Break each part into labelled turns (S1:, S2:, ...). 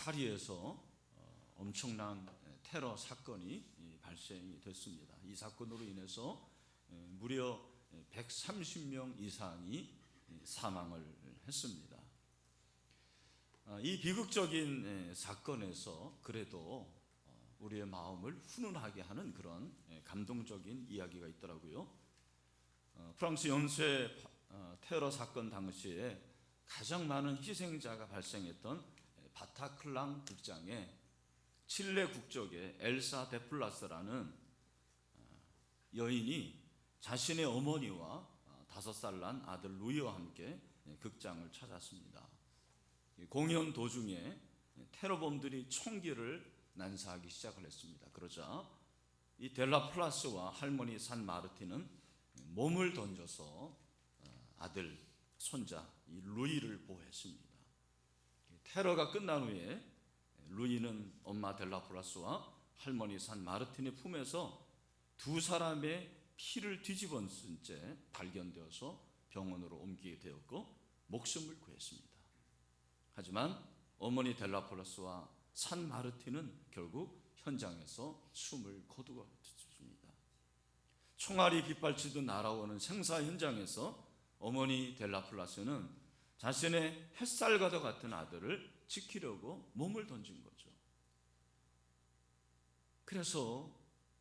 S1: 파리에서 엄청난 테러 사건이 발생이 됐습니다. 이 사건으로 인해서 무려 130명 이상이 사망을 했습니다. 이 비극적인 사건에서 그래도 우리의 마음을 훈훈하게 하는 그런 감동적인 이야기가 있더라고요. 프랑스 연쇄 테러 사건 당시에 가장 많은 희생자가 발생했던 바타클랑 극장에 칠레 국적의 엘사 데플라스라는 여인이 자신의 어머니와 5살 난 아들 루이와 함께 극장을 찾았습니다. 공연 도중에 테러범들이 총기를 난사하기 시작을 했습니다. 그러자 이 델라플라스와 할머니 산 마르틴은 몸을 던져서 아들, 손자 이 루이를 보호했습니다. 테러가 끝난 후에 루이는 엄마 델라플라스와 할머니 산 마르틴의 품에서 두 사람의 피를 뒤집어쓴 채 발견되어서 병원으로 옮기게 되었고 목숨을 구했습니다. 하지만 어머니 델라플라스와 산 마르틴은 결국 현장에서 숨을 거두었습니다. 총알이 빗발치듯 날아오는 생사 현장에서 어머니 델라플라스는 자신의 햇살과도 같은 아들을 지키려고 몸을 던진 거죠. 그래서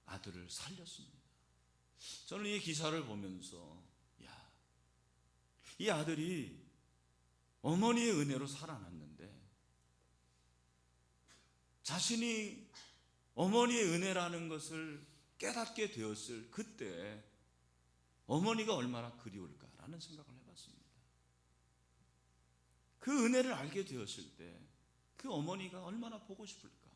S1: 아들을 살렸습니다. 저는 이 기사를 보면서 이 아들이 어머니의 은혜로 살아났는데 자신이 어머니의 은혜라는 것을 깨닫게 되었을 그때 어머니가 얼마나 그리울까라는 생각을 해봤습니다. 그 은혜를 알게 되었을 때 그 어머니가 얼마나 보고 싶을까,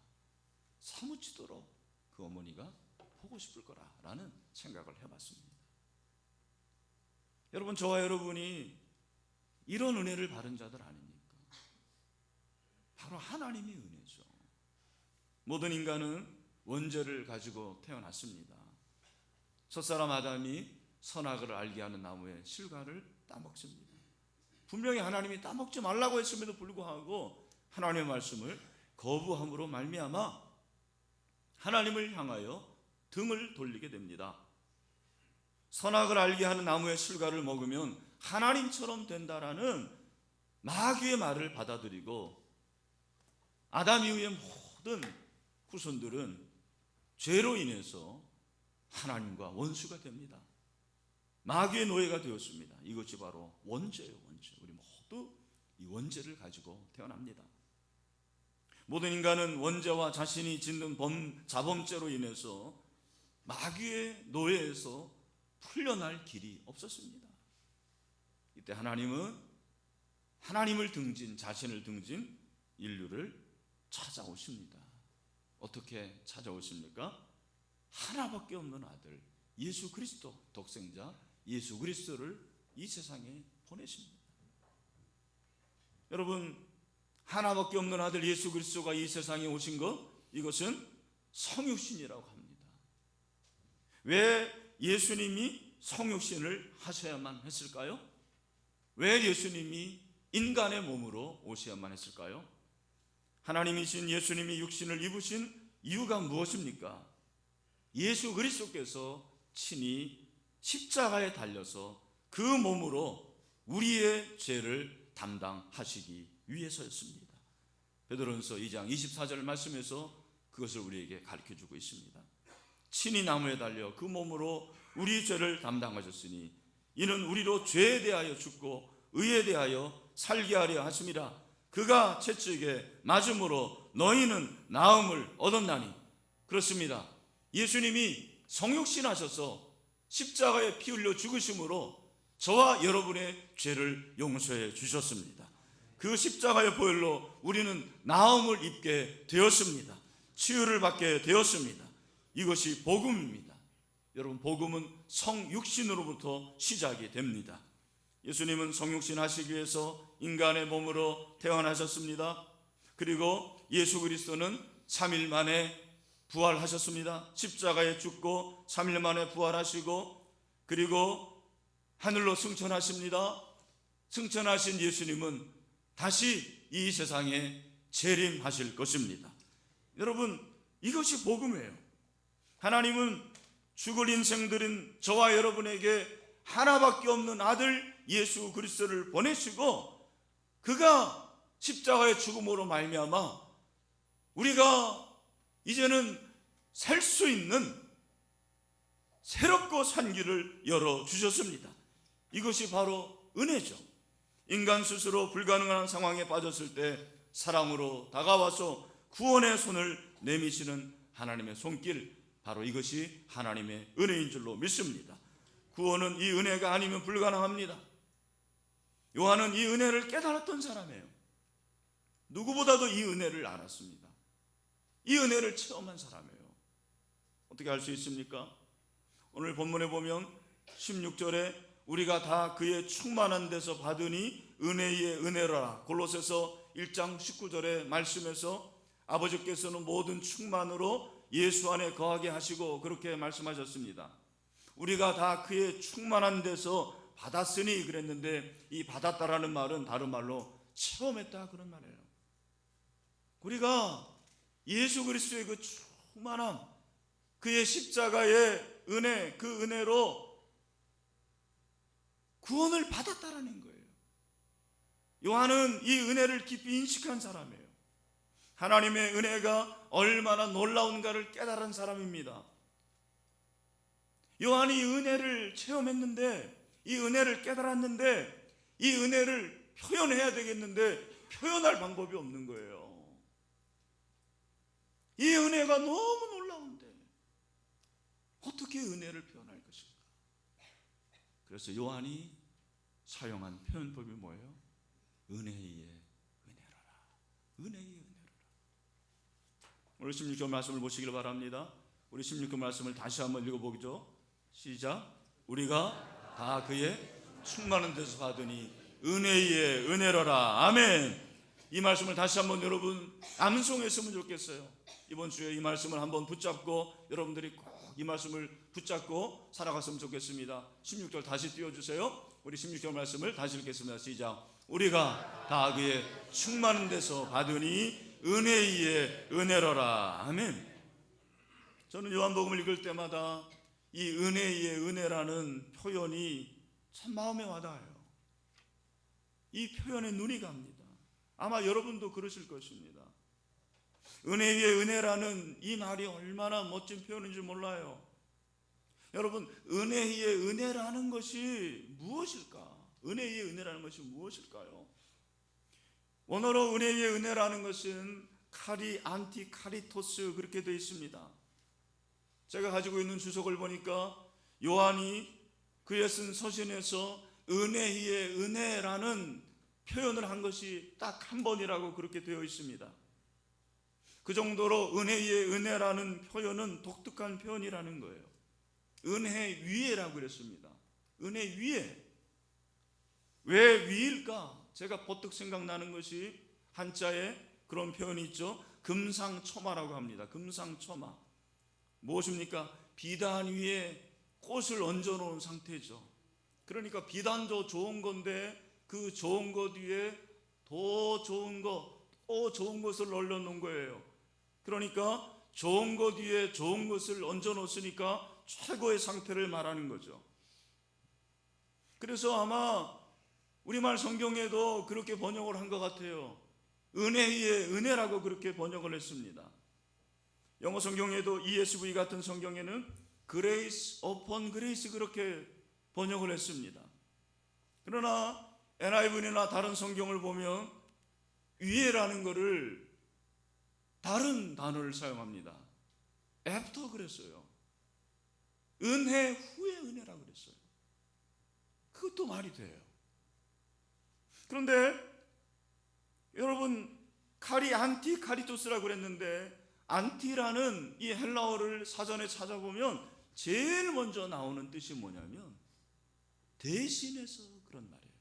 S1: 사무치도록 그 어머니가 보고 싶을 거라는 생각을 해봤습니다. 여러분, 저와 여러분이 이런 은혜를 받은 자들 아닙니까? 바로 하나님의 은혜죠. 모든 인간은 원죄를 가지고 태어났습니다. 첫사람 아담이 선악을 알게 하는 나무의 실과를 따먹습니다. 분명히 하나님이 따먹지 말라고 했음에도 불구하고 하나님의 말씀을 거부함으로 말미암아 하나님을 향하여 등을 돌리게 됩니다. 선악을 알게 하는 나무의 실과를 먹으면 하나님처럼 된다라는 마귀의 말을 받아들이고 아담 이후의 모든 후손들은 죄로 인해서 하나님과 원수가 됩니다. 마귀의 노예가 되었습니다. 이것이 바로 원죄예요, 원죄. 우리 모두 이 원죄를 가지고 태어납니다. 모든 인간은 원죄와 자신이 짓는 자범죄로 인해서 마귀의 노예에서 풀려날 길이 없었습니다. 이때 하나님은 하나님을 등진, 자신을 등진 인류를 찾아오십니다. 어떻게 찾아오십니까? 하나밖에 없는 아들 예수 그리스도, 독생자 예수 그리스도를 이 세상에 보내십니다. 여러분, 하나밖에 없는 아들 예수 그리스도가 이 세상에 오신 것, 이것은 성육신이라고 합니다. 왜 예수님이 성육신을 하셔야만 했을까요? 왜 예수님이 인간의 몸으로 오셔야만 했을까요? 하나님이신 예수님이 육신을 입으신 이유가 무엇입니까? 예수 그리스도께서 친히 십자가에 달려서 그 몸으로 우리의 죄를 담당하시기 위해서였습니다. 베드로전서 2장 24절 말씀에서 그것을 우리에게 가르쳐주고 있습니다. 친히 나무에 달려 그 몸으로 우리 죄를 담당하셨으니 이는 우리로 죄에 대하여 죽고 의에 대하여 살게 하려 하심이라. 그가 채찍에 맞음으로 너희는 나음을 얻었나니. 그렇습니다. 예수님이 성육신 하셔서 십자가에 피 흘려 죽으심으로 저와 여러분의 죄를 용서해 주셨습니다. 그 십자가의 보혈로 우리는 나음을 입게 되었습니다. 치유를 받게 되었습니다. 이것이 복음입니다. 여러분, 복음은 성육신으로부터 시작이 됩니다. 예수님은 성육신 하시기 위해서 인간의 몸으로 태어나셨습니다. 그리고 예수 그리스도는 3일 만에 부활하셨습니다. 십자가에 죽고 3일 만에 부활하시고 그리고 하늘로 승천하십니다. 승천하신 예수님은 다시 이 세상에 재림하실 것입니다. 여러분, 이것이 복음이에요. 하나님은 죽을 인생들인 저와 여러분에게 하나밖에 없는 아들 예수 그리스도를 보내시고 그가 십자가의 죽음으로 말미암아 우리가 이제는 살 수 있는 새롭고 산 길을 열어주셨습니다. 이것이 바로 은혜죠. 인간 스스로 불가능한 상황에 빠졌을 때 사랑으로 다가와서 구원의 손을 내미시는 하나님의 손길, 바로 이것이 하나님의 은혜인 줄로 믿습니다. 구원은 이 은혜가 아니면 불가능합니다. 요한은 이 은혜를 깨달았던 사람이에요. 누구보다도 이 은혜를 알았습니다. 이 은혜를 체험한 사람이에요. 어떻게 알 수 있습니까? 오늘 본문에 보면 16절에 우리가 다 그의 충만한 데서 받으니 은혜의 은혜라, 골로새서 1장 19절의 말씀에서 아버지께서는 모든 충만으로 예수 안에 거하게 하시고 그렇게 말씀하셨습니다. 우리가 다 그의 충만한 데서 받았으니 그랬는데, 이 받았다라는 말은 다른 말로 체험했다 그런 말이에요. 우리가 예수 그리스도의 그 충만함, 그의 십자가의 은혜, 그 은혜로 구원을 받았다라는 거예요. 요한은 이 은혜를 깊이 인식한 사람이에요. 하나님의 은혜가 얼마나 놀라운가를 깨달은 사람입니다. 요한이 이 은혜를 체험했는데, 이 은혜를 깨달았는데, 이 은혜를 표현해야 되겠는데 표현할 방법이 없는 거예요. 이 은혜가 너무 놀라운데 어떻게 은혜를 표현할 것인가? 그래서 요한이 사용한 표현법이 뭐예요? 은혜의 은혜로라. 은혜의 은혜로라. 오늘 16절 말씀을 보시길 바랍니다. 우리 16절 말씀을 다시 한번 읽어보죠. 시작. 우리가 다 그의 충만한 데서 받으니 은혜의 은혜로라. 아멘. 이 말씀을 다시 한번 여러분 암송했으면 좋겠어요. 이번 주에 이 말씀을 한번 붙잡고 여러분들이 꼭 이 말씀을 붙잡고 살아갔으면 좋겠습니다. 16절 다시 띄워주세요. 우리 16절 말씀을 다시 읽겠습니다. 시작. 우리가 다 그의 충만한 데서 받으니 은혜의 은혜로라. 아멘. 저는 요한복음을 읽을 때마다 이 은혜의 은혜라는 표현이 참 마음에 와닿아요. 이 표현에 눈이 갑니다. 아마 여러분도 그러실 것입니다. 은혜의 은혜라는 이 말이 얼마나 멋진 표현인지 몰라요. 여러분, 은혜의 은혜라는 것이 무엇일까? 은혜의 은혜라는 것이 무엇일까요? 원어로 은혜의 은혜라는 것은 카리 안티 카리토스 그렇게 되어 있습니다. 제가 가지고 있는 주석을 보니까 요한이 그의 쓴 서신에서 은혜의 은혜라는 표현을 한 것이 딱 한 번이라고 그렇게 되어 있습니다. 그 정도로 은혜의 은혜라는 표현은 독특한 표현이라는 거예요. 은혜 위에라고 그랬습니다. 은혜 위에. 왜 위일까? 제가 버뜩 생각나는 것이 한자에 그런 표현이 있죠. 금상첨화라고 합니다. 금상첨화. 무엇입니까? 비단 위에 꽃을 얹어놓은 상태죠. 그러니까 비단도 좋은 건데 그 좋은 것 위에 더 좋은 것, 또 좋은 것을 올려놓은 거예요. 그러니까 좋은 것 위에 좋은 것을 얹어놓으니까 최고의 상태를 말하는 거죠. 그래서 아마 우리말 성경에도 그렇게 번역을 한 것 같아요. 은혜의 은혜라고 그렇게 번역을 했습니다. 영어 성경에도 ESV 같은 성경에는 Grace upon Grace 그렇게 번역을 했습니다. 그러나 NIV나 다른 성경을 보면 위에라는 것을 다른 단어를 사용합니다. after 그랬어요. 은혜 후에 은혜라고 그랬어요. 그것도 말이 돼요. 그런데 여러분, 카리 안티 카리토스라고 그랬는데 안티라는 이 헬라어를 사전에 찾아보면 제일 먼저 나오는 뜻이 뭐냐면 대신해서 그런 말이에요.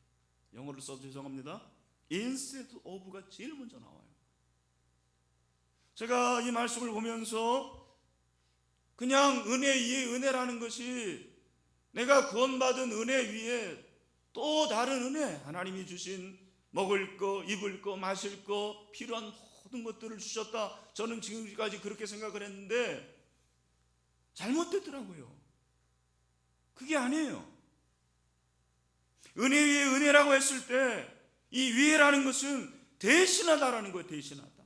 S1: 영어를 써서 죄송합니다. instead of가 제일 먼저 나와요. 제가 이 말씀을 보면서 그냥 은혜 위에 은혜라는 것이 내가 구원받은 은혜 위에 또 다른 은혜, 하나님이 주신 먹을 거, 입을 거, 마실 거, 필요한 모든 것들을 주셨다. 저는 지금까지 그렇게 생각을 했는데 잘못됐더라고요. 그게 아니에요. 은혜 위에 은혜라고 했을 때 이 위에라는 것은 대신하다라는 거예요. 대신하다.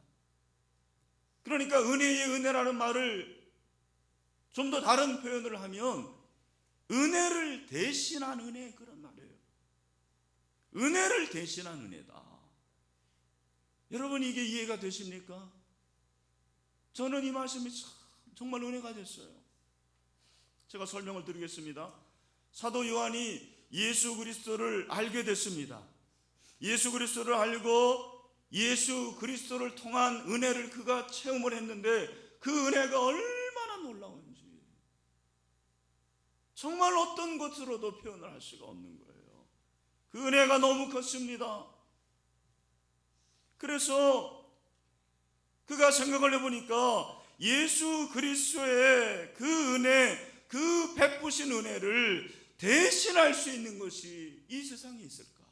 S1: 그러니까 은혜 위에 은혜라는 말을 좀 더 다른 표현을 하면 은혜를 대신한 은혜, 그런 말이에요. 은혜를 대신한 은혜다. 여러분, 이게 이해가 되십니까? 저는 이 말씀이 정말 은혜가 됐어요. 제가 설명을 드리겠습니다. 사도 요한이 예수 그리스도를 알게 됐습니다. 예수 그리스도를 알고 예수 그리스도를 통한 은혜를 그가 체험을 했는데 그 은혜가 얼마나 놀라운지 정말 어떤 것으로도 표현을 할 수가 없는 거예요. 그 은혜가 너무 컸습니다. 그래서 그가 생각을 해보니까 예수 그리스도의 그 은혜, 그 베푸신 은혜를 대신할 수 있는 것이 이 세상에 있을까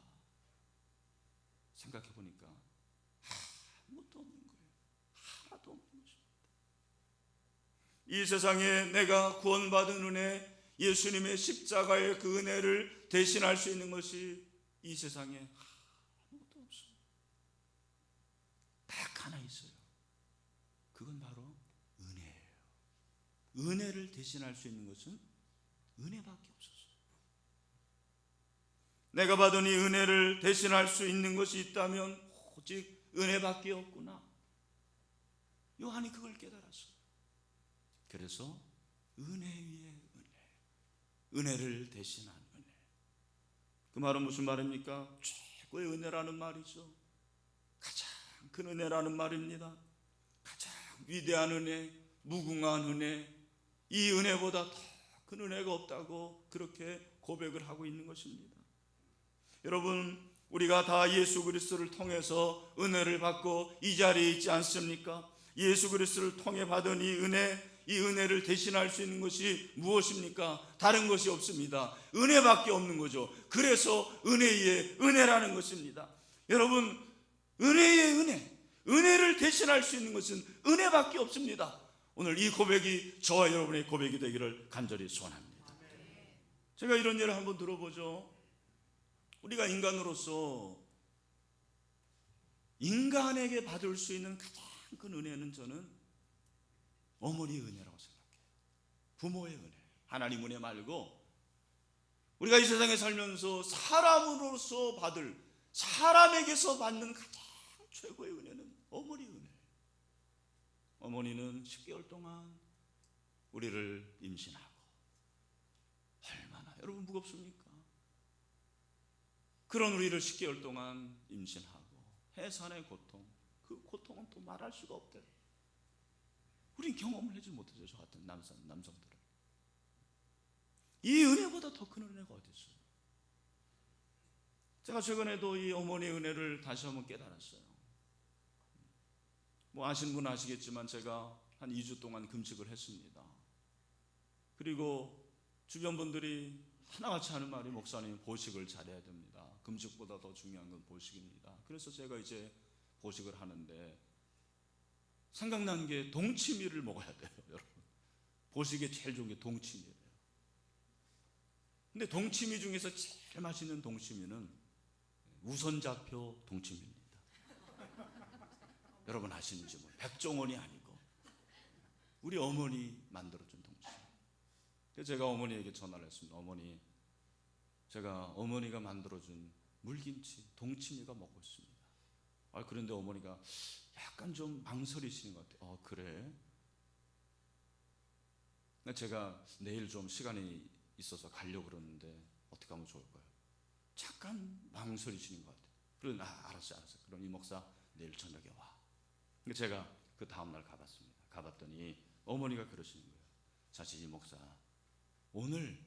S1: 생각해 보니까 아무것도 없는 거예요. 하나도 없는 것입니다. 이 세상에 내가 구원받은 은혜, 예수님의 십자가의 그 은혜를 대신할 수 있는 것이 이 세상에 아무것도 없어요. 딱 하나 있어요. 그건 바로 은혜예요. 은혜를 대신할 수 있는 것은 은혜밖에 없었어요. 내가 받은 이 은혜를 대신할 수 있는 것이 있다면 오직 은혜밖에 없구나. 요한이 그걸 깨달았어요. 그래서 은혜 위에 은혜, 은혜를 대신한 은혜. 그 말은 무슨 말입니까? 최고의 은혜라는 말이죠. 가장 큰 은혜라는 말입니다. 가장 위대한 은혜, 무궁한 은혜, 이 은혜보다 더 큰 은혜가 없다고 그렇게 고백을 하고 있는 것입니다. 여러분, 우리가 다 예수 그리스도를 통해서 은혜를 받고 이 자리에 있지 않습니까? 예수 그리스도를 통해 받은 이 은혜를 대신할 수 있는 것이 무엇입니까? 다른 것이 없습니다. 은혜밖에 없는 거죠. 그래서 은혜의 은혜라는 것입니다. 여러분, 은혜의 은혜를 대신할 수 있는 것은 은혜밖에 없습니다. 오늘 이 고백이 저와 여러분의 고백이 되기를 간절히 소원합니다. 제가 이런 예를 한번 들어보죠. 우리가 인간으로서 인간에게 받을 수 있는 가장 큰 은혜는 저는 어머니의 은혜라고 생각해요. 부모의 은혜, 하나님 은혜 말고 우리가 이 세상에 살면서 사람으로서 받을, 사람에게서 받는 가장 최고의 은혜는 어머니의 은혜. 어머니는 10개월 동안 우리를 임신하고, 얼마나 여러분 무겁습니까? 그런 우리를 10개월 동안 임신하고 해산의 고통, 그 고통은 또 말할 수가 없대요. 우린 경험을 하지 못하죠. 저 같은 남성들은. 이 은혜보다 더 큰 은혜가 어디 있어요? 제가 최근에도 이 어머니의 은혜를 다시 한번 깨달았어요. 뭐 아시는 분은 아시겠지만 제가 한 2주 동안 금식을 했습니다. 그리고 주변 분들이 하나같이 하는 말이, 목사님 보식을 잘해야 됩니다. 금식보다 더 중요한 건 보식입니다. 그래서 제가 이제 보식을 하는데 생각난 게 동치미를 먹어야 돼요. 여러분, 보식에 제일 좋은 게 동치미예요. 근데 동치미 중에서 제일 맛있는 동치미는 우선좌표 동치미입니다. 여러분 아시는지 뭐 백종원이 아니고 우리 어머니 만들어준 동치미. 그래서 제가 어머니에게 전화를 했습니다. 어머니, 제가 어머니가 만들어준 물김치 동치미가 먹고 있습니다. 그런데 어머니가 약간 좀 망설이시는 것 같아요. 그래? 제가 내일 좀 시간이 있어서 가려고 그러는데 어떻게 하면 좋을까요? 잠깐 망설이시는 것 같아요. 그래서 알았어요. 그럼 이 목사 내일 저녁에 와. 제가 그 다음날 가봤습니다. 가봤더니 어머니가 그러시는 거예요. 사실 이 목사, 오늘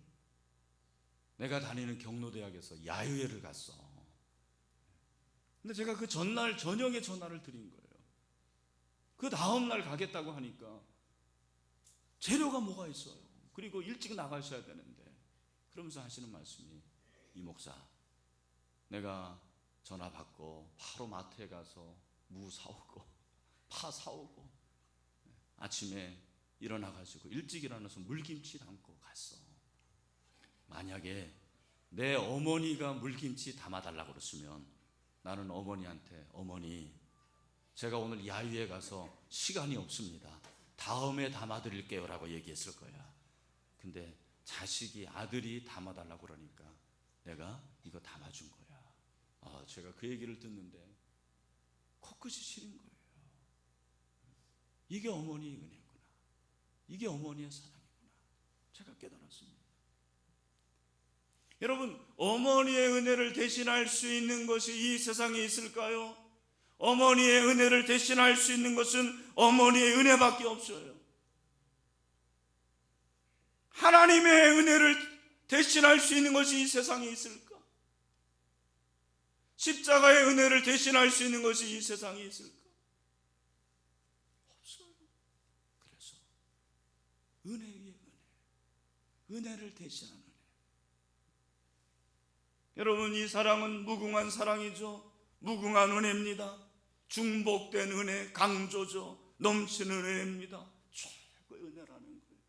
S1: 내가 다니는 경로대학에서 야유회를 갔어. 근데 제가 그 전날 저녁에 전화를 드린 거예요. 그 다음날 가겠다고 하니까 재료가 뭐가 있어요. 그리고 일찍 나가셔야 되는데, 그러면서 하시는 말씀이, 이 목사, 내가 전화 받고 바로 마트에 가서 무 사오고 다 사오고 아침에 일어나가지고 일찍 일어나서 물김치 담고 갔어. 만약에 내 어머니가 물김치 담아달라고 그랬으면 나는 어머니한테 어머니 제가 오늘 야유회 가서 시간이 없습니다. 다음에 담아드릴게요 라고 얘기했을 거야. 근데 자식이 아들이 담아달라고 그러니까 내가 이거 담아준 거야. 제가 그 얘기를 듣는데 코끝이 시린 거예요. 이게 어머니의 은혜구나. 이게 어머니의 사랑이구나. 제가 깨달았습니다. 여러분, 어머니의 은혜를 대신할 수 있는 것이 이 세상에 있을까요? 어머니의 은혜를 대신할 수 있는 것은 어머니의 은혜밖에 없어요. 하나님의 은혜를 대신할 수 있는 것이 이 세상에 있을까? 십자가의 은혜를 대신할 수 있는 것이 이 세상에 있을까? 없어요. 그래서 은혜 위에 은혜를 대신하는 은혜. 여러분, 이 사랑은 무궁한 사랑이죠. 무궁한 은혜입니다. 중복된 은혜, 강조죠. 넘치는 은혜입니다. 최고의 은혜라는 거예요.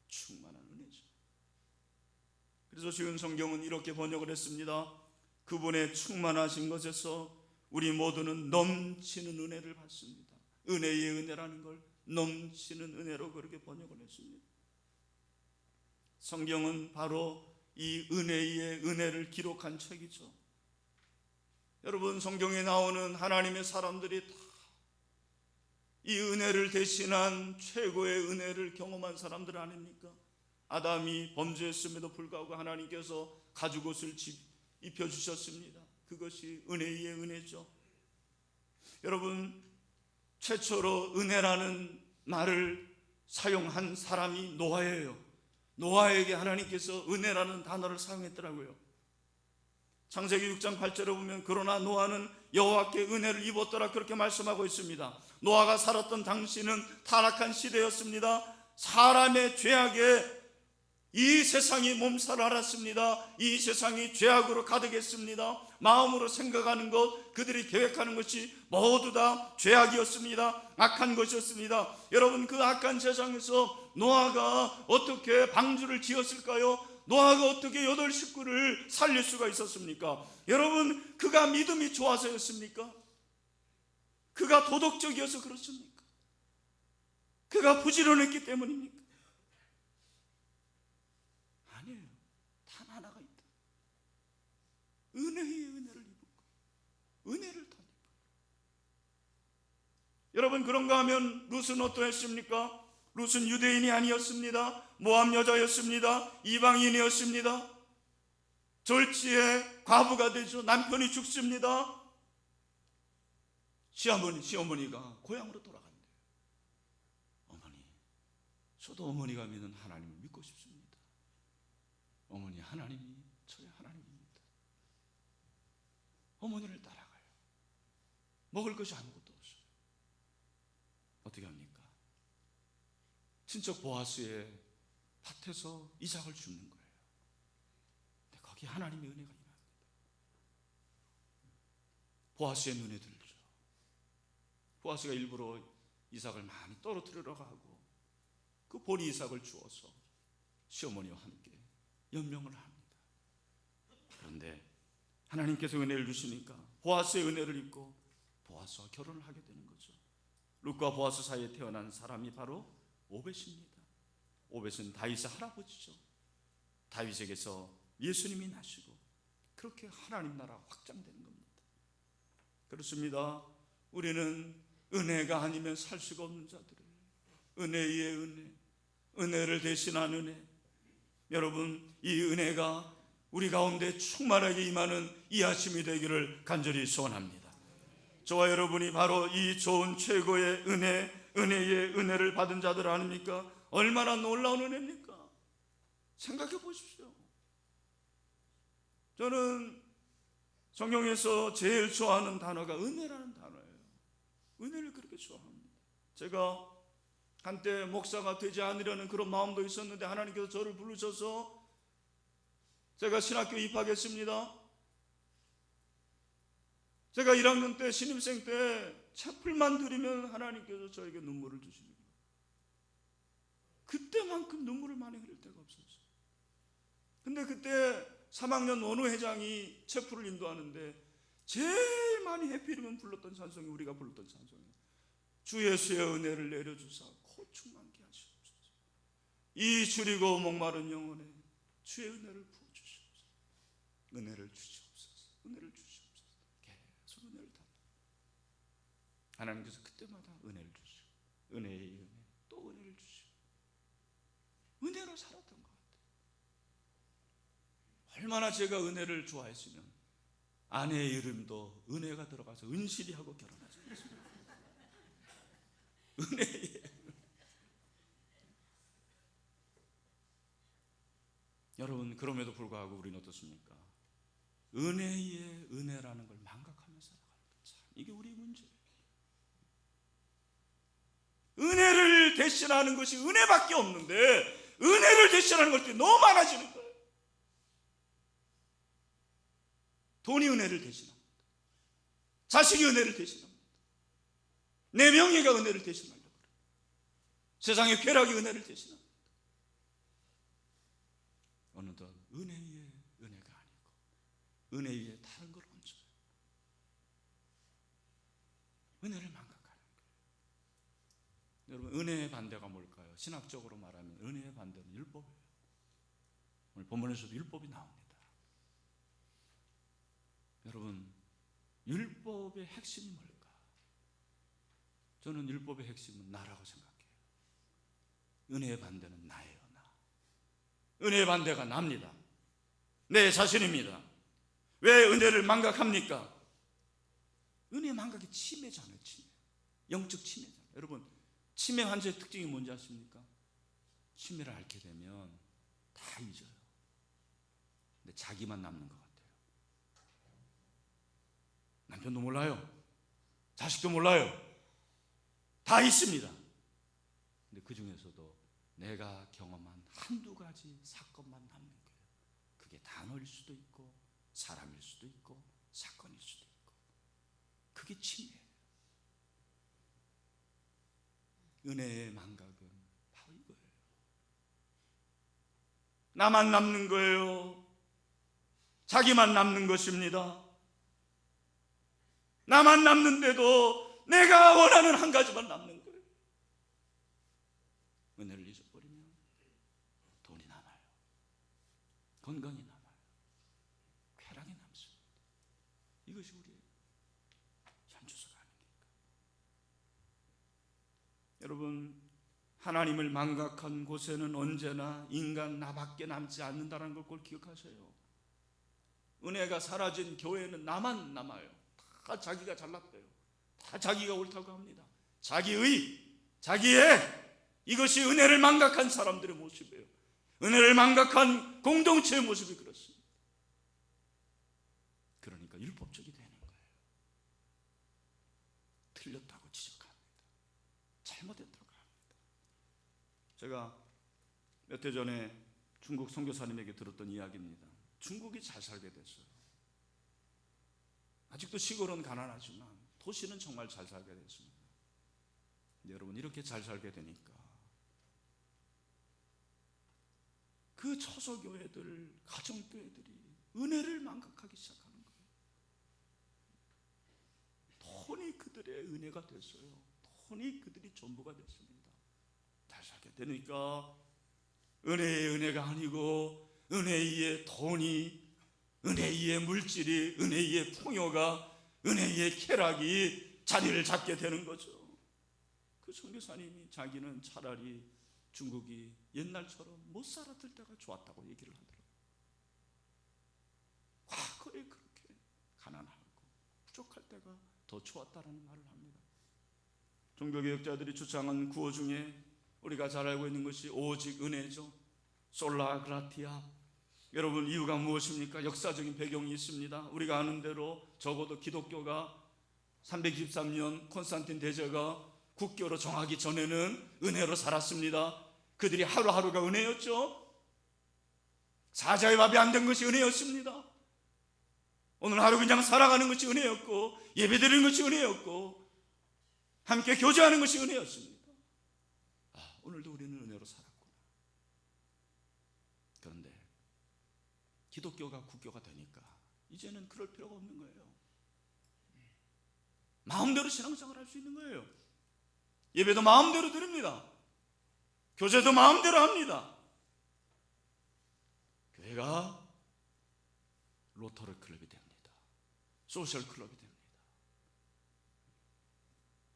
S1: 충만한 은혜죠. 그래서 지금 성경은 이렇게 번역을 했습니다. 그분의 충만하신 것에서 우리 모두는 넘치는 은혜를 받습니다. 은혜의 은혜라는 걸 넘치는 은혜로 그렇게 번역을 했습니다. 성경은 바로 이 은혜의 은혜를 기록한 책이죠. 여러분, 성경에 나오는 하나님의 사람들이 다 이 은혜를 대신한 최고의 은혜를 경험한 사람들 아닙니까? 아담이 범죄했음에도 불구하고 하나님께서 가죽옷을 입혀주셨습니다. 그것이 은혜의 은혜죠. 여러분, 최초로 은혜라는 말을 사용한 사람이 노아예요. 노아에게 하나님께서 은혜라는 단어를 사용했더라고요. 창세기 6장 8절에 보면 그러나 노아는 여호와께 은혜를 입었더라 그렇게 말씀하고 있습니다. 노아가 살았던 당시는 타락한 시대였습니다. 사람의 죄악에 이 세상이 몸살을 앓았습니다. 이 세상이 죄악으로 가득했습니다. 마음으로 생각하는 것, 그들이 계획하는 것이 모두 다 죄악이었습니다. 악한 것이었습니다. 여러분, 그 악한 세상에서 노아가 어떻게 방주를 지었을까요? 노아가 어떻게 8 식구를 살릴 수가 있었습니까? 여러분, 그가 믿음이 좋아서였습니까? 그가 도덕적이어서 그렇습니까? 그가 부지런했기 때문입니까? 아니에요. 단 하나가 있다. 은혜의 은혜를 입은 거. 은혜를 다 입은 거. 여러분, 그런가 하면 룻은 어떠했습니까? 룻은 유대인이 아니었습니다. 모압 여자였습니다. 이방인이었습니다. 절지에 과부가 되죠. 남편이 죽습니다. 시어머니가 고향으로 돌아간대요. 어머니, 저도 어머니가 믿는 하나님을 믿고 싶습니다. 어머니, 하나님이 저의 하나님입니다. 어머니를 따라가요. 먹을 것이 아무것도 없어요. 어떻게 합니까? 친척 보아스의 밭에서 이삭을 줍는 거예요. 근데 거기 하나님의 은혜가 임합니다. 보아스의 눈에 들죠. 보아스가 일부러 이삭을 많이 떨어뜨리려고 하고 그 보리 이삭을 주어서 시어머니와 함께 연명을 합니다. 그런데 하나님께서 은혜를 주시니까 보아스의 은혜를 입고 보아스와 결혼을 하게 되는 거죠. 룻과 보아스 사이에 태어난 사람이 바로 오벳입니다. 오벳은 다윗의 할아버지죠. 다윗에게서 예수님이 나시고 그렇게 하나님 나라 확장되는 겁니다. 그렇습니다. 우리는 은혜가 아니면 살 수가 없는 자들이에요. 은혜의 은혜, 은혜를 대신한 은혜. 여러분, 이 은혜가 우리 가운데 충만하게 임하는 이 아침이 되기를 간절히 소원합니다. 저와 여러분이 바로 이 좋은 최고의 은혜의 은혜를 받은 자들 아닙니까? 얼마나 놀라운 은혜입니까? 생각해 보십시오. 저는 성경에서 제일 좋아하는 단어가 은혜라는 단어예요. 은혜를 그렇게 좋아합니다. 제가 한때 목사가 되지 않으려는 그런 마음도 있었는데 하나님께서 저를 부르셔서 제가 신학교 입학했습니다. 제가 1학년 때 신입생 때 채플만 드리면 하나님께서 저에게 눈물을 주시는 거예요. 그때만큼 눈물을 많이 흘릴 때가 없었어요. 근데 그때 3학년 원우 회장이 채플을 인도하는데 제일 많이 해피리면 불렀던 찬송이, 우리가 불렀던 찬송이에요. 주 예수의 은혜를 내려주사 고충만게 하시옵소서. 이 줄이고 목마른 영혼에 주의 은혜를 부어주시옵소서. 은혜를 주시옵소서. 은혜를 주시옵소서. 계속 은혜를 담아. 하나님께서 그때마다 은혜를 주시고, 은혜의 은혜, 또 은혜를 주시고, 은혜로 살았던 것 같아요. 얼마나 제가 은혜를 좋아했으면 아내의 이름도 은혜가 들어가서 은실이하고 결혼하지 않습니까? 은혜의. 여러분, 그럼에도 불구하고 우리는 어떻습니까? 은혜의 은혜라는 걸 망각하며 살아가는 것, 참 이게 우리의 문제예요. 은혜를 대신하는 것이 은혜밖에 없는데 은혜를 대신하는 것들이 너무 많아지는 거예요. 돈이 은혜를 대신합니다. 자식이 은혜를 대신합니다. 내 명예가 은혜를 대신하려고 그래요. 세상의 쾌락이 은혜를 대신합니다. 어느덧 은혜 위에 은혜가 아니고 은혜 위에 다른 걸 얹어요. 은혜를 망각하는 거예요. 여러분, 은혜의 반대가 뭘까요? 신학적으로 말하면 은혜의 반대는 율법이에요. 오늘 본문에서도 율법이 나옵니다. 여러분, 율법의 핵심이 뭘까? 저는 율법의 핵심은 나라고 생각해요. 은혜의 반대는 나예요. 나. 은혜의 반대가 납니다. 내 자신입니다. 왜 은혜를 망각합니까? 은혜 망각이 치매잖아요. 치매. 영적 치매잖아요. 여러분, 치매 환자의 특징이 뭔지 아십니까? 치매를 앓게 되면 다 잊어요. 근데 자기만 남는 것 같아요. 남편도 몰라요. 자식도 몰라요. 다 있습니다. 근데 그 중에서도 내가 경험한 한두 가지 사건만 남는 거예요. 그게 단어일 수도 있고 사람일 수도 있고 사건일 수도 있고. 그게 치매예요. 은혜의 망각은 바로 이거예요. 나만 남는 거예요. 자기만 남는 것입니다. 나만 남는데도 내가 원하는 한 가지만 남는 거예요. 은혜를 잊어버리면 돈이 남아요. 건강이 남아요. 쾌락이 남습니다. 이것이 우리의 현주소가 아닙니까? 여러분, 하나님을 망각한 곳에는 언제나 인간 나밖에 남지 않는다는 걸 꼭 기억하세요. 은혜가 사라진 교회는 나만 남아요. 다 자기가 잘났대요. 다 자기가 옳다고 합니다. 자기의, 자기의, 이것이 은혜를 망각한 사람들의 모습이에요. 은혜를 망각한 공동체의 모습이 그렇습니다. 그러니까 율법적이 되는 거예요. 틀렸다고 지적합니다. 잘못했다고 합니다. 제가 몇 해 전에 중국 선교사님에게 들었던 이야기입니다. 중국이 잘 살게 됐어요. 아직도 시골은 가난하지만 도시는 정말 잘 살게 됐습니다. 여러분, 이렇게 잘 살게 되니까 그 초소교회들, 가정교회들이 은혜를 망각하기 시작하는 거예요. 돈이 그들의 은혜가 됐어요. 돈이 그들이 전부가 됐습니다. 잘 살게 되니까 은혜의 은혜가 아니고 은혜 위에 돈이, 은혜 위에 물질이, 은혜 위에 풍요가, 은혜 위에 쾌락이 자리를 잡게 되는 거죠. 그 선교사님이 자기는 차라리 중국이 옛날처럼 못 살았을 때가 좋았다고 얘기를 하더라고요. 과거에 그렇게 가난하고 부족할 때가 더 좋았다라는 말을 합니다. 종교개혁자들이 주장한 구호 중에 우리가 잘 알고 있는 것이 오직 은혜죠. 솔라 그라티아. 여러분, 이유가 무엇입니까? 역사적인 배경이 있습니다. 우리가 아는 대로 적어도 기독교가 323년 콘스탄틴 대제가 국교로 정하기 전에는 은혜로 살았습니다. 그들이 하루하루가 은혜였죠. 사자의 밥이 안 된 것이 은혜였습니다. 오늘 하루 그냥 살아가는 것이 은혜였고 예배드리는 것이 은혜였고 함께 교제하는 것이 은혜였습니다. 오늘도 우리는 은혜로 살았구나. 그런데 기독교가 국교가 되니까 이제는 그럴 필요가 없는 거예요. 마음대로 신앙생활 할 수 있는 거예요. 예배도 마음대로 드립니다. 교제도 마음대로 합니다. 교회가 로터리 클럽이 됩니다. 소셜 클럽이 됩니다.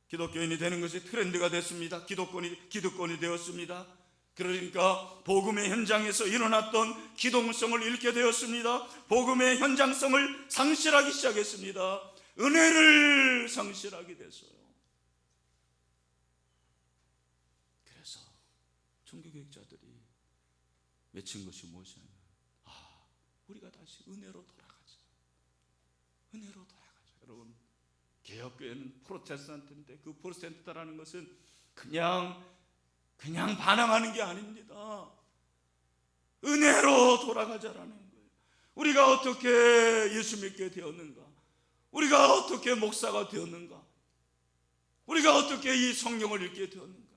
S1: 기독교인이 되는 것이 트렌드가 됐습니다. 기득권이 되었습니다. 그러니까 복음의 현장에서 일어났던 기동성을 잃게 되었습니다. 복음의 현장성을 상실하기 시작했습니다. 은혜를 상실하게 됐어요. 그래서 종교개혁자들이 외친 것이 무엇이냐면 우리가 다시 은혜로 돌아가자. 은혜로 돌아가자. 여러분, 개혁교회는 프로테스탄트인데 그 프로테스탄트라는 것은 그냥 반항하는 게 아닙니다. 은혜로 돌아가자라는 거예요. 우리가 어떻게 예수 믿게 되었는가? 우리가 어떻게 목사가 되었는가? 우리가 어떻게 이 성경을 읽게 되었는가?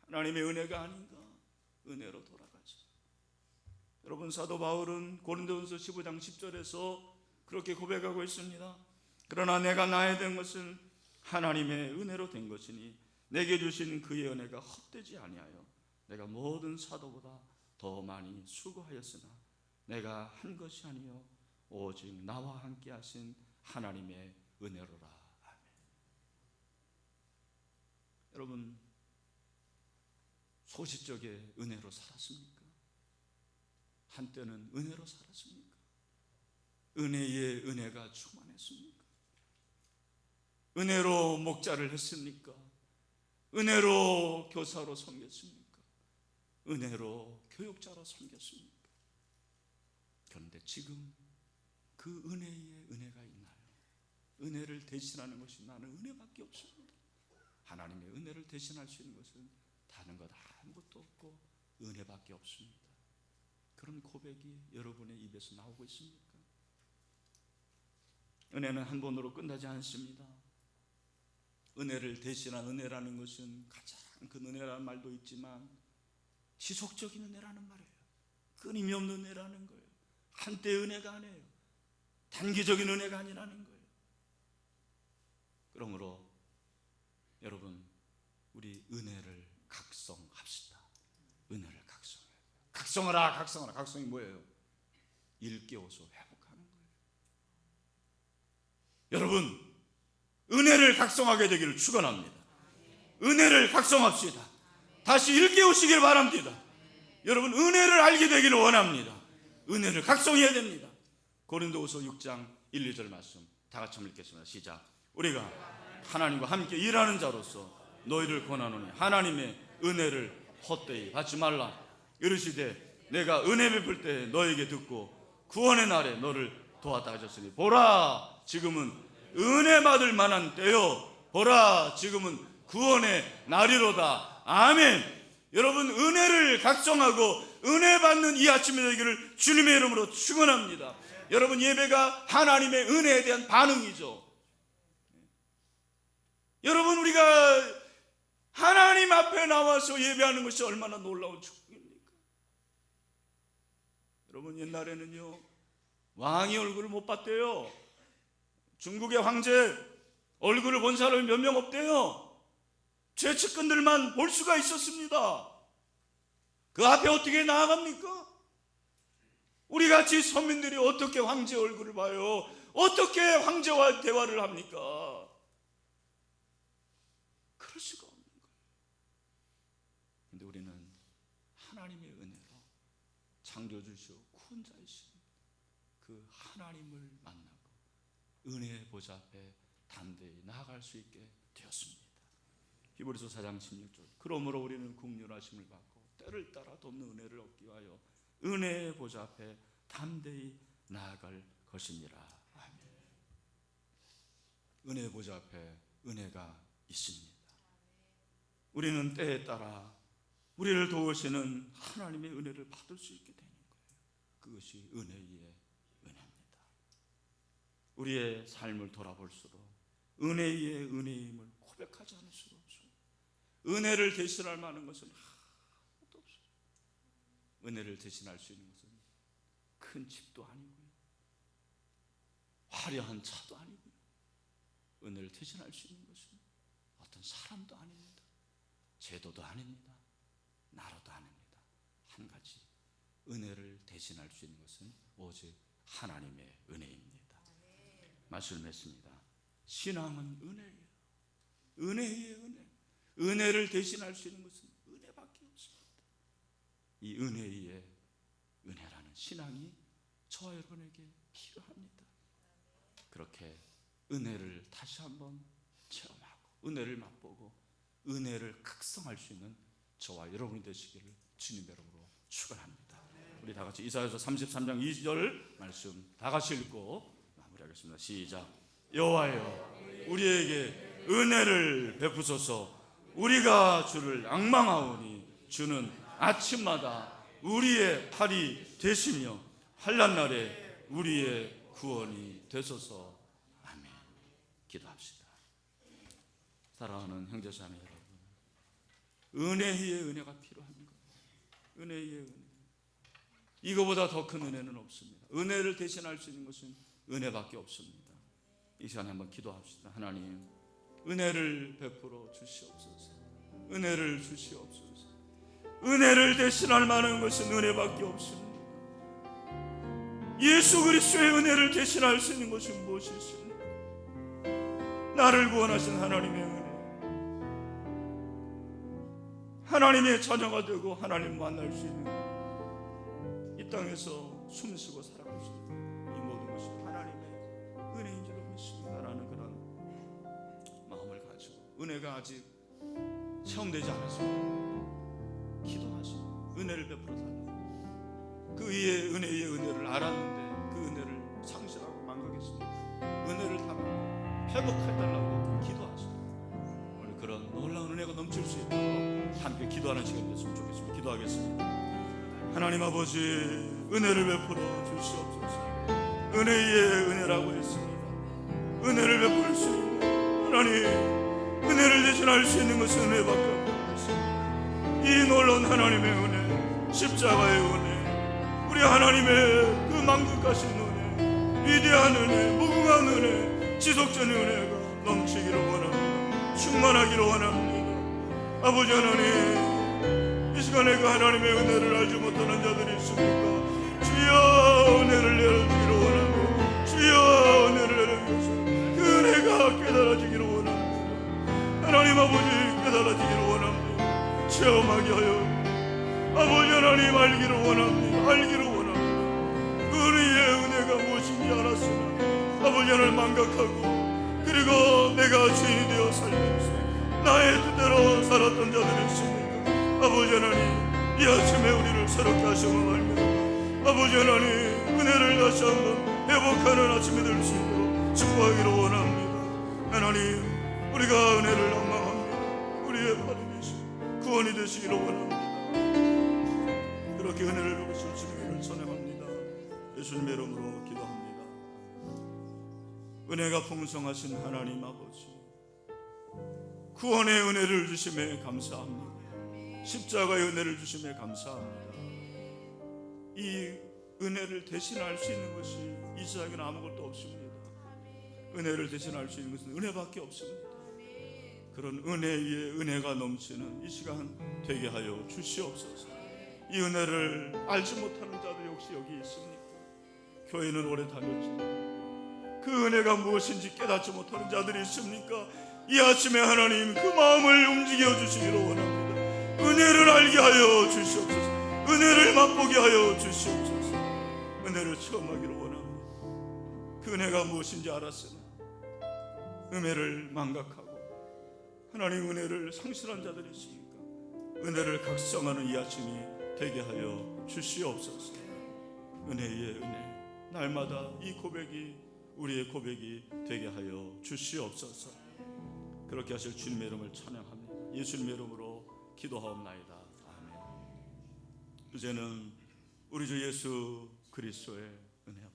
S1: 하나님의 은혜가 아닌가? 은혜로 돌아가자. 여러분, 사도 바울은 고린도전서 15장 10절에서 그렇게 고백하고 있습니다. 그러나 내가 나에 된 것은 하나님의 은혜로 된 것이니 내게 주신 그의 은혜가 헛되지 아니하여 내가 모든 사도보다 더 많이 수고하였으나 내가 한 것이 아니요 오직 나와 함께 하신 하나님의 은혜로라. 아멘. 여러분, 소시적에 은혜로 살았습니까? 한때는 은혜로 살았습니까? 은혜에 은혜가 충만했습니까? 은혜로 목자를 했습니까? 은혜로 교사로 섬겼습니까? 은혜로 교육자로 섬겼습니까? 그런데 지금 그 은혜에 은혜가 있나요? 은혜를 대신하는 것이 나는 은혜밖에 없습니다. 하나님의 은혜를 대신할 수 있는 것은 다른 것 아무것도 없고 은혜밖에 없습니다. 그런 고백이 여러분의 입에서 나오고 있습니까? 은혜는 한 번으로 끝나지 않습니다. 은혜를 대신한 은혜라는 것은 가장 큰 은혜라는 말도 있지만 지속적인 은혜라는 말이에요. 끊임이 없는 은혜라는 거예요. 한때의 은혜가 아니에요. 단기적인 은혜가 아니라는 거예요. 그러므로 여러분, 우리 은혜를 각성합시다. 은혜를 각성하라. 각성이 뭐예요? 일깨워서 회복하는 거예요. 여러분, 은혜를 각성하게 되기를 축원합니다. 은혜를 각성합시다. 다시 일깨우시길 바랍니다. 여러분, 은혜를 알게 되기를 원합니다. 은혜를 각성해야 됩니다. 고린도후서 6장 1, 2절 말씀 다 같이 한번 읽겠습니다. 시작. 우리가 하나님과 함께 일하는 자로서 너희를 권하노니 하나님의 은혜를 헛되이 받지 말라. 이르시되 내가 은혜 베풀 때 너에게 듣고 구원의 날에 너를 도왔다 하셨으니 보라 지금은 은혜 받을 만한 때요, 보라 지금은 구원의 날이로다. 아멘. 여러분, 은혜를 각성하고 은혜 받는 이 아침이 되기를 주님의 이름으로 축원합니다. 여러분, 예배가 하나님의 은혜에 대한 반응이죠. 여러분, 우리가 하나님 앞에 나와서 예배하는 것이 얼마나 놀라운 축복입니까? 여러분, 옛날에는요 왕이 얼굴을 못 봤대요. 중국의 황제 얼굴을 본 사람이 몇 명 없대요. 최측근들만 볼 수가 있었습니다. 그 앞에 어떻게 나아갑니까? 우리같이 서민들이 어떻게 황제 얼굴을 봐요? 어떻게 황제와 대화를 합니까? 그럴 수가 없는 거예요. 그런데 우리는 하나님의 은혜로 창조주시오 구원자이신 그 하나님을 만나고 은혜의 보좌 앞에 담대히 나아갈 수 있게 되었습니다. 히브리서 4장 16절. 그러므로 우리는 긍휼하심을 받고 때를 따라 돕는 은혜를 얻기 위하여 은혜의 보좌 앞에 담대히 나아갈 것이니라. 아멘. 은혜의 보좌 앞에 은혜가 있습니다. 우리는 때에 따라 우리를 도우시는 하나님의 은혜를 받을 수 있게 되는 거예요. 그것이 은혜의 은혜입니다. 우리의 삶을 돌아볼수록 은혜의 은혜임을 고백하지 않을 수가 없어요. 은혜를 대신할 만한 것은 아무것도 없어요. 은혜를 대신할 수 있는 것은 큰 집도 아니고요, 화려한 차도 아니고요, 은혜를 대신할 수 있는 것은 어떤 사람도 아닙니다. 제도도 아닙니다. 나라도 아닙니다. 한 가지, 은혜를 대신할 수 있는 것은 오직 하나님의 은혜입니다. 말씀을 맺습니다. 신앙은 은혜예요. 은혜의 은혜. 은혜를 대신할 수 있는 것은 은혜밖에 없습니다. 이 은혜의 은혜라는 신앙이 저와 여러분에게 필요합니다. 그렇게 은혜를 다시 한번 체험하고 은혜를 맛보고 은혜를 각성할 수 있는 저와 여러분이 되시기를 주님의 이름으로 축원합니다. 우리 다 같이 이사야서 33장 2절 말씀 다 같이 읽고 마무리하겠습니다. 시작. 여호와여, 우리에게 은혜를 베푸소서. 우리가 주를 앙망하오니 주는 아침마다 우리의 팔이 되시며 환난 날에 우리의 구원이 되소서. 아멘. 기도합시다. 사랑하는 형제자매 여러분, 은혜의 은혜가 필요합니다. 은혜의 은혜. 이거보다 더 큰 은혜는 없습니다. 은혜를 대신할 수 있는 것은 은혜밖에 없습니다. 이 시간에 한번 기도합시다. 하나님, 은혜를 베풀어 주시옵소서. 은혜를 주시옵소서. 은혜를 대신할 만한 것은 은혜밖에 없습니다. 예수 그리스도의 은혜를 대신할 수 있는 것은 무엇이 있습니까? 나를 구원하신 하나님의 은혜, 하나님의 자녀가 되고 하나님 만날 수 있는, 이 땅에서 숨쉬고 살아갈 수 있는 이 모든 것이 하나님의 은혜인 줄 믿습니다라는 그런 마음을 가지고, 은혜가 아직 체험되지 않았습니다. 기도하시고 은혜를 베풀어 달라고. 그 위에 은혜의 은혜를 알았는데 그 은혜를 상실하고 망각했습니다. 은혜를 다 회복해달라고 기도하시고, 오늘 그런 놀라운 은혜가 넘칠 수 있도록 함께 기도하는 시간이 됐으면 좋겠습니다. 기도하겠습니다. 하나님 아버지, 은혜를 베풀어 주시옵소서. 은혜의 은혜라고 했습니다. 은혜를 베풀 수 있는 하나님, 은혜를 대신할 수 있는 것은 은혜밖에 없습니다. 이 놀라운 하나님의 은혜, 십자가의 은혜, 우리 하나님의 그 만극하신 은혜, 위대한 은혜, 무궁한 은혜, 지속적인 은혜가 넘치기를 원합니다. 충만하기를 원합니다. 아버지 하나님, 이 시간에 그 하나님의 은혜를 알지 못하는 자들이 있습니까? 주여, 은혜를 내려주기를 원합니다. 주여, 은혜를 내려주셔서 그 은혜가 깨달아지기를 원합니다. 하나님 아버지, 깨달아지기를 원합니다. 체험하게 하여 아버지 하나님 알기를 원합니다. 알기를 원합니다. 그 은혜의 은혜가 무엇인지 알았으나 아버지 하나님 망각하고, 그리고 내가 주인이 되어 살면서 나의 뜻대로 살았던 자들이 있습니다. 아버지 하나님, 이 아침에 우리를 새롭게 하시고 말입니다. 아버지 하나님, 은혜를 다시 한번 회복하는 아침이 될 수 있도록 축복하기를 원합니다. 하나님, 우리가 은혜를 낭망합니다. 우리의 팔이 되시고 구원이 되시기를 원합니다. 그렇게 은혜를 베푸실 주님을 찬양합니다. 예수님의 이름으로 기도합니다. 은혜가 풍성하신 하나님 아버지, 구원의 은혜를 주심에 감사합니다. 십자가의 은혜를 주심에 감사합니다. 이 은혜를 대신할 수 있는 것이 이 세상에는 아무것도 없습니다. 은혜를 대신할 수 있는 것은 은혜밖에 없습니다. 그런 은혜 위에 은혜가 넘치는 이 시간 되게 하여 주시옵소서. 이 은혜를 알지 못하는 자들이 혹시 여기 있습니까? 교회는 오래 다녔지만 그 은혜가 무엇인지 깨닫지 못하는 자들이 있습니까? 이 아침에 하나님, 그 마음을 움직여 주시기를 원합니다. 은혜를 알게 하여 주시옵소서. 은혜를 맛보게 하여 주시옵소서. 은혜를 체험하기를 원합니다. 그 은혜가 무엇인지 알았으나 은혜를 망각하고 하나님 은혜를 상실한 자들이 있습니까? 은혜를 각성하는 이 아침이 되게 하여 주시옵소서. 은혜의 은혜, 날마다 이 고백이 우리의 고백이 되게 하여 주시옵소서. 그렇게 하실 주님의 이름을 찬양합니다. 예수님의 이름으로 기도하옵나이다. 아멘. 이제는 우리 주 예수 그리스도의 은혜와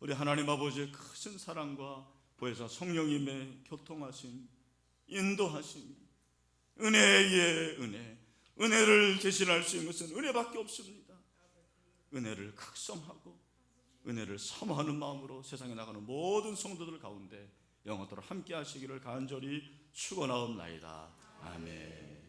S1: 우리 하나님 아버지의 크신 사랑과 보혜사 성령님의 교통하신 인도하심이, 은혜의 은혜, 은혜를 대신할 수 있는 것은 은혜밖에 없습니다. 은혜를 극성하고 은혜를 사모하는 마음으로 세상에 나가는 모든 성도들 가운데 영원토록 함께 하시기를 간절히 축원하옵나이다. 아멘.